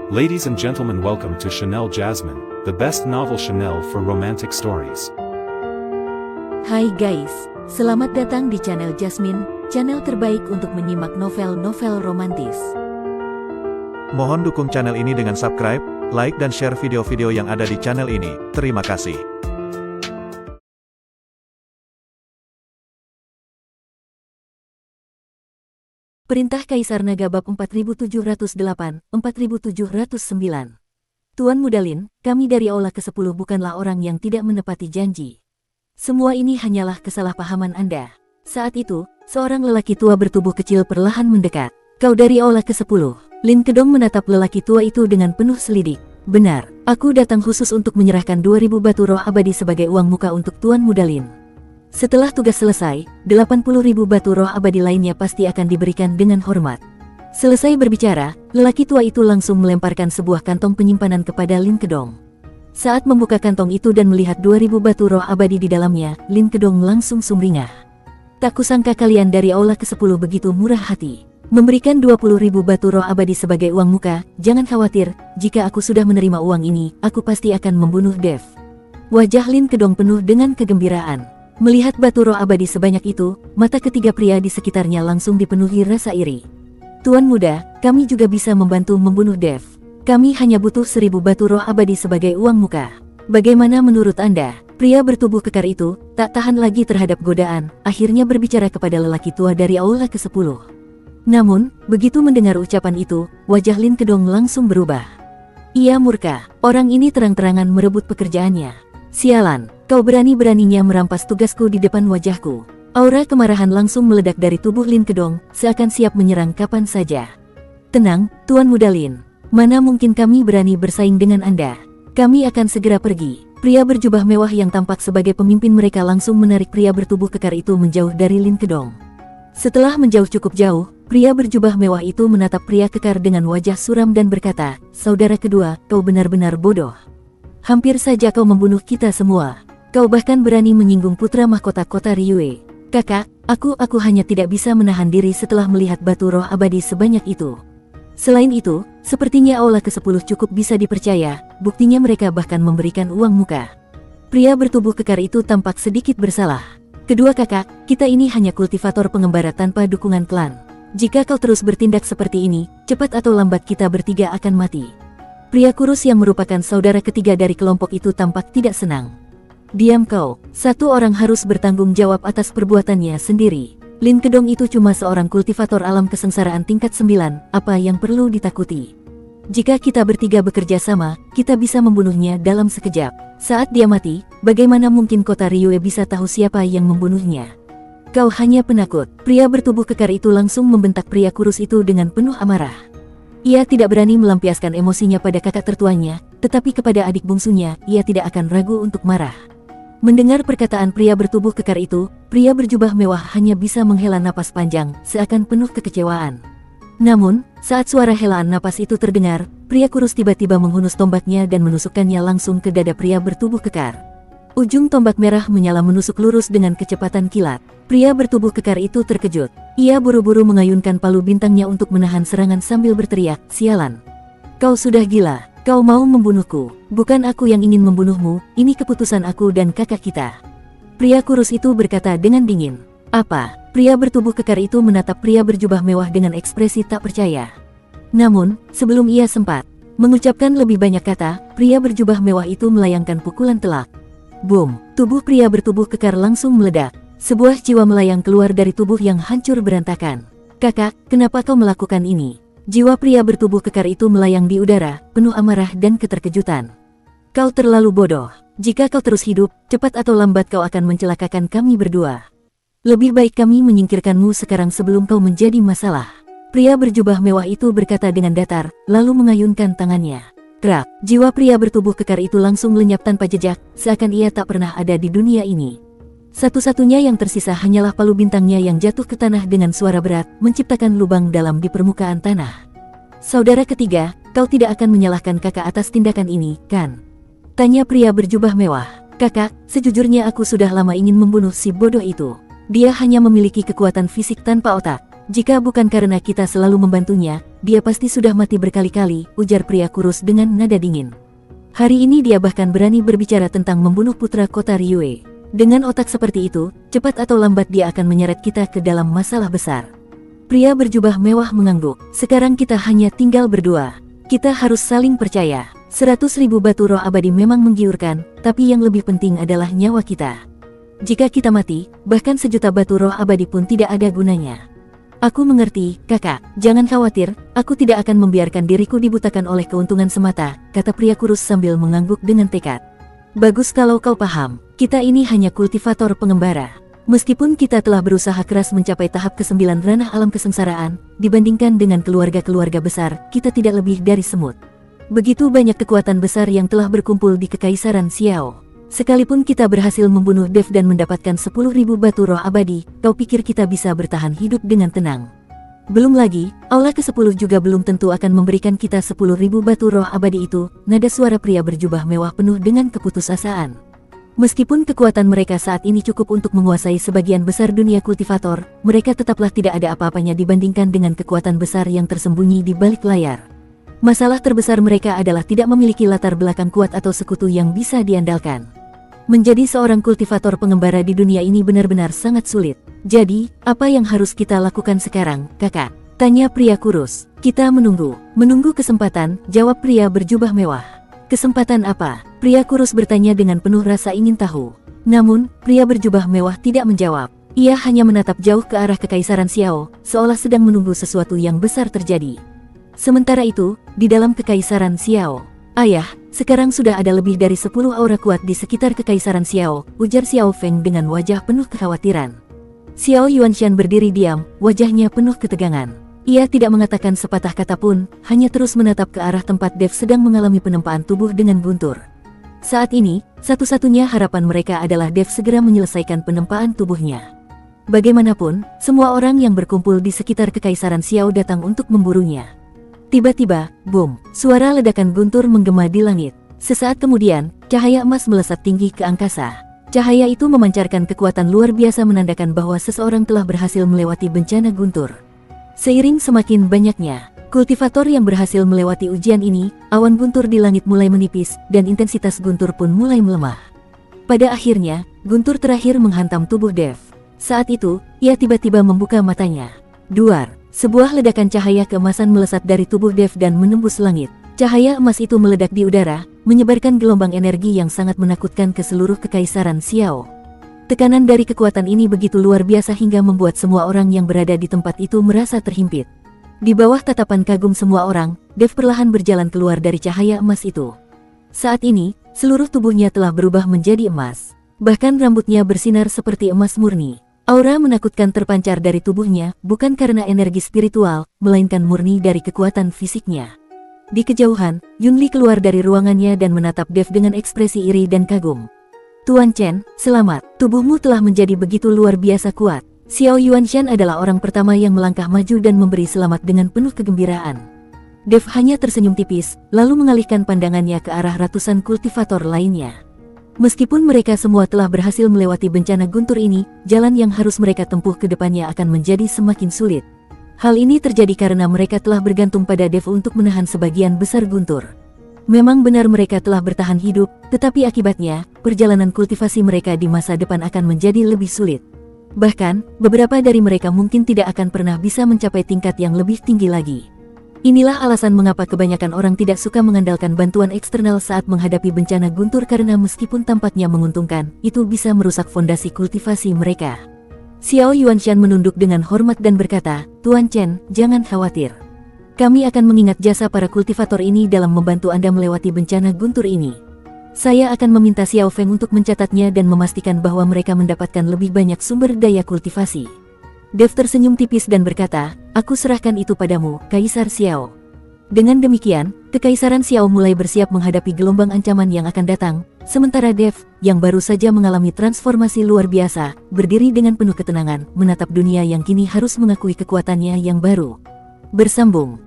Ladies and gentlemen, welcome to Chanel Jasmine, the best novel Chanel for romantic stories. Hai guys, selamat datang di channel Jasmine, channel terbaik untuk menyimak novel-novel romantis. Mohon dukung channel ini dengan subscribe, like dan share video-video yang ada di channel ini. Terima kasih. Perintah Kaisar Naga bab 4708, 4709. Tuan Mudalin, kami dari Aula ke-10 bukanlah orang yang tidak menepati janji. Semua ini hanyalah kesalahpahaman Anda. Saat itu, seorang lelaki tua bertubuh kecil perlahan mendekat. Kau dari Aula ke-10. Lin Kedong menatap lelaki tua itu dengan penuh selidik. Benar, aku datang khusus untuk menyerahkan 2000 batu roh abadi sebagai uang muka untuk Tuan Mudalin. Setelah tugas selesai, 80.000 batu roh abadi lainnya pasti akan diberikan dengan hormat. Selesai berbicara, lelaki tua itu langsung melemparkan sebuah kantong penyimpanan kepada Lin Kedong. Saat membuka kantong itu dan melihat 2000 batu roh abadi di dalamnya, Lin Kedong langsung sumringah. Tak kusangka kalian dari Aula ke-10 begitu murah hati. Memberikan 20.000 batu roh abadi sebagai uang muka, jangan khawatir, jika aku sudah menerima uang ini, aku pasti akan membunuh Dev. Wajah Lin Kedong penuh dengan kegembiraan. Melihat batu roh abadi sebanyak itu, mata ketiga pria di sekitarnya langsung dipenuhi rasa iri. Tuan muda, kami juga bisa membantu membunuh Dev. Kami hanya butuh 1000 batu roh abadi sebagai uang muka. Bagaimana menurut Anda? Pria bertubuh kekar itu tak tahan lagi terhadap godaan, akhirnya berbicara kepada lelaki tua dari Aula ke-10. Namun, begitu mendengar ucapan itu, wajah Lin Kedong langsung berubah. Ia murka, orang ini terang-terangan merebut pekerjaannya. Sialan, kau berani-beraninya merampas tugasku di depan wajahku. Aura kemarahan langsung meledak dari tubuh Lin Kedong, seakan siap menyerang kapan saja. Tenang, Tuan Mudalin. Mana mungkin kami berani bersaing dengan Anda. Kami akan segera pergi. Pria berjubah mewah yang tampak sebagai pemimpin mereka langsung menarik pria bertubuh kekar itu menjauh dari Lin Kedong. Setelah menjauh cukup jauh, pria berjubah mewah itu menatap pria kekar dengan wajah suram dan berkata, "Saudara kedua, kau benar-benar bodoh. Hampir saja kau membunuh kita semua. Kau bahkan berani menyinggung putra mahkota kota Ryue. Kakak, aku hanya tidak bisa menahan diri setelah melihat batu roh abadi sebanyak itu. Selain itu, sepertinya Aula ke-10 cukup bisa dipercaya, buktinya mereka bahkan memberikan uang muka." Pria bertubuh kekar itu tampak sedikit bersalah. "Kedua kakak, kita ini hanya kultivator pengembara tanpa dukungan klan. Jika kau terus bertindak seperti ini, cepat atau lambat kita bertiga akan mati." Pria kurus yang merupakan saudara ketiga dari kelompok itu tampak tidak senang. "Diam kau, satu orang harus bertanggung jawab atas perbuatannya sendiri. Lin Kedong itu cuma seorang kultivator alam kesengsaraan tingkat 9, apa yang perlu ditakuti? Jika kita bertiga bekerja sama, kita bisa membunuhnya dalam sekejap. Saat dia mati, bagaimana mungkin kota Ryue bisa tahu siapa yang membunuhnya? Kau hanya penakut." Pria bertubuh kekar itu langsung membentak pria kurus itu dengan penuh amarah. Ia tidak berani melampiaskan emosinya pada kakak tertuanya, tetapi kepada adik bungsunya, ia tidak akan ragu untuk marah. Mendengar perkataan pria bertubuh kekar itu, pria berjubah mewah hanya bisa menghela napas panjang, seakan penuh kekecewaan. Namun, saat suara helaan napas itu terdengar, pria kurus tiba-tiba menghunus tombaknya dan menusukkannya langsung ke dada pria bertubuh kekar. Ujung tombak merah menyala menusuk lurus dengan kecepatan kilat. Pria bertubuh kekar itu terkejut. Ia buru-buru mengayunkan palu bintangnya untuk menahan serangan sambil berteriak, "Sialan! Kau sudah gila, kau mau membunuhku. Bukan aku yang ingin membunuhmu, ini keputusan aku dan kakak kita." Pria kurus itu berkata dengan dingin. "Apa?" Pria bertubuh kekar itu menatap pria berjubah mewah dengan ekspresi tak percaya. Namun, sebelum ia sempat mengucapkan lebih banyak kata, pria berjubah mewah itu melayangkan pukulan telak. Boom! Tubuh pria bertubuh kekar langsung meledak. Sebuah jiwa melayang keluar dari tubuh yang hancur berantakan. "Kakak, kenapa kau melakukan ini?" Jiwa pria bertubuh kekar itu melayang di udara, penuh amarah dan keterkejutan. "Kau terlalu bodoh. Jika kau terus hidup, cepat atau lambat kau akan mencelakakan kami berdua. Lebih baik kami menyingkirkanmu sekarang sebelum kau menjadi masalah." Pria berjubah mewah itu berkata dengan datar, lalu mengayunkan tangannya. Krak! Jiwa pria bertubuh kekar itu langsung lenyap tanpa jejak, seakan ia tak pernah ada di dunia ini. Satu-satunya yang tersisa hanyalah palu bintangnya yang jatuh ke tanah dengan suara berat, menciptakan lubang dalam di permukaan tanah. "Saudara ketiga, kau tidak akan menyalahkan kakak atas tindakan ini, kan?" tanya pria berjubah mewah. "Kakak, sejujurnya aku sudah lama ingin membunuh si bodoh itu. Dia hanya memiliki kekuatan fisik tanpa otak. Jika bukan karena kita selalu membantunya, dia pasti sudah mati berkali-kali, ujar pria kurus dengan nada dingin. Hari ini dia bahkan berani berbicara tentang membunuh putra kota Ryue. Dengan otak seperti itu, cepat atau lambat dia akan menyeret kita ke dalam masalah besar. Pria berjubah mewah mengangguk. Sekarang kita hanya tinggal berdua. Kita harus saling percaya. 100.000 batu roh abadi memang menggiurkan, tapi yang lebih penting adalah nyawa kita. Jika kita mati, bahkan 1.000.000 batu roh abadi pun tidak ada gunanya. Aku mengerti, kakak. Jangan khawatir, aku tidak akan membiarkan diriku dibutakan oleh keuntungan semata, kata pria kurus sambil mengangguk dengan tekad. Bagus kalau kau paham, kita ini hanya kultivator pengembara. Meskipun kita telah berusaha keras mencapai tahap ke-9 ranah alam kesengsaraan, dibandingkan dengan keluarga-keluarga besar, kita tidak lebih dari semut. Begitu banyak kekuatan besar yang telah berkumpul di Kekaisaran Xiao. Sekalipun kita berhasil membunuh Dev dan mendapatkan 10.000 batu roh abadi, kau pikir kita bisa bertahan hidup dengan tenang? Belum lagi, aula ke-10 juga belum tentu akan memberikan kita 10.000 batu roh abadi itu, nada suara pria berjubah mewah penuh dengan keputusasaan. Meskipun kekuatan mereka saat ini cukup untuk menguasai sebagian besar dunia kultivator, mereka tetaplah tidak ada apa-apanya dibandingkan dengan kekuatan besar yang tersembunyi di balik layar. Masalah terbesar mereka adalah tidak memiliki latar belakang kuat atau sekutu yang bisa diandalkan. Menjadi seorang kultivator pengembara di dunia ini benar-benar sangat sulit. Jadi, apa yang harus kita lakukan sekarang, kakak? Tanya pria kurus. Kita menunggu. Menunggu kesempatan, jawab pria berjubah mewah. Kesempatan apa? Pria kurus bertanya dengan penuh rasa ingin tahu. Namun, pria berjubah mewah tidak menjawab. Ia hanya menatap jauh ke arah Kekaisaran Xiao, seolah sedang menunggu sesuatu yang besar terjadi. Sementara itu, di dalam Kekaisaran Xiao, ayah, sekarang sudah ada lebih dari 10 aura kuat di sekitar Kekaisaran Xiao, ujar Xiao Feng dengan wajah penuh kekhawatiran. Xiao Yuanshan berdiri diam, wajahnya penuh ketegangan. Ia tidak mengatakan sepatah kata pun, hanya terus menatap ke arah tempat Dev sedang mengalami penempaan tubuh dengan guntur. Saat ini, satu-satunya harapan mereka adalah Dev segera menyelesaikan penempaan tubuhnya. Bagaimanapun, semua orang yang berkumpul di sekitar Kekaisaran Xiao datang untuk memburunya. Tiba-tiba, boom, suara ledakan guntur menggema di langit. Sesaat kemudian, cahaya emas melesat tinggi ke angkasa. Cahaya itu memancarkan kekuatan luar biasa menandakan bahwa seseorang telah berhasil melewati bencana guntur. Seiring semakin banyaknya kultivator yang berhasil melewati ujian ini, awan guntur di langit mulai menipis, dan intensitas guntur pun mulai melemah. Pada akhirnya, guntur terakhir menghantam tubuh Dev. Saat itu, ia tiba-tiba membuka matanya. Duar. Sebuah ledakan cahaya keemasan melesat dari tubuh Dev dan menembus langit. Cahaya emas itu meledak di udara, menyebarkan gelombang energi yang sangat menakutkan ke seluruh Kekaisaran Xiao. Tekanan dari kekuatan ini begitu luar biasa hingga membuat semua orang yang berada di tempat itu merasa terhimpit. Di bawah tatapan kagum semua orang, Dev perlahan berjalan keluar dari cahaya emas itu. Saat ini, seluruh tubuhnya telah berubah menjadi emas. Bahkan rambutnya bersinar seperti emas murni. Aura menakutkan terpancar dari tubuhnya, bukan karena energi spiritual, melainkan murni dari kekuatan fisiknya. Di kejauhan, Yunli keluar dari ruangannya dan menatap Dev dengan ekspresi iri dan kagum. Tuan Chen, selamat. Tubuhmu telah menjadi begitu luar biasa kuat. Xiao Yuanshan adalah orang pertama yang melangkah maju dan memberi selamat dengan penuh kegembiraan. Dev hanya tersenyum tipis, lalu mengalihkan pandangannya ke arah ratusan kultivator lainnya. Meskipun mereka semua telah berhasil melewati bencana guntur ini, jalan yang harus mereka tempuh ke depannya akan menjadi semakin sulit. Hal ini terjadi karena mereka telah bergantung pada Dev untuk menahan sebagian besar guntur. Memang benar mereka telah bertahan hidup, tetapi akibatnya, perjalanan kultivasi mereka di masa depan akan menjadi lebih sulit. Bahkan, beberapa dari mereka mungkin tidak akan pernah bisa mencapai tingkat yang lebih tinggi lagi. Inilah alasan mengapa kebanyakan orang tidak suka mengandalkan bantuan eksternal saat menghadapi bencana guntur karena meskipun tampaknya menguntungkan, itu bisa merusak fondasi kultivasi mereka. Xiao Yuanshan menunduk dengan hormat dan berkata, Tuan Chen, jangan khawatir. Kami akan mengingat jasa para kultivator ini dalam membantu Anda melewati bencana guntur ini. Saya akan meminta Xiao Feng untuk mencatatnya dan memastikan bahwa mereka mendapatkan lebih banyak sumber daya kultivasi. Dev tersenyum tipis dan berkata, aku serahkan itu padamu, Kaisar Xiao. Dengan demikian, Kekaisaran Xiao mulai bersiap menghadapi gelombang ancaman yang akan datang, sementara Dev, yang baru saja mengalami transformasi luar biasa, berdiri dengan penuh ketenangan, menatap dunia yang kini harus mengakui kekuatannya yang baru. Bersambung.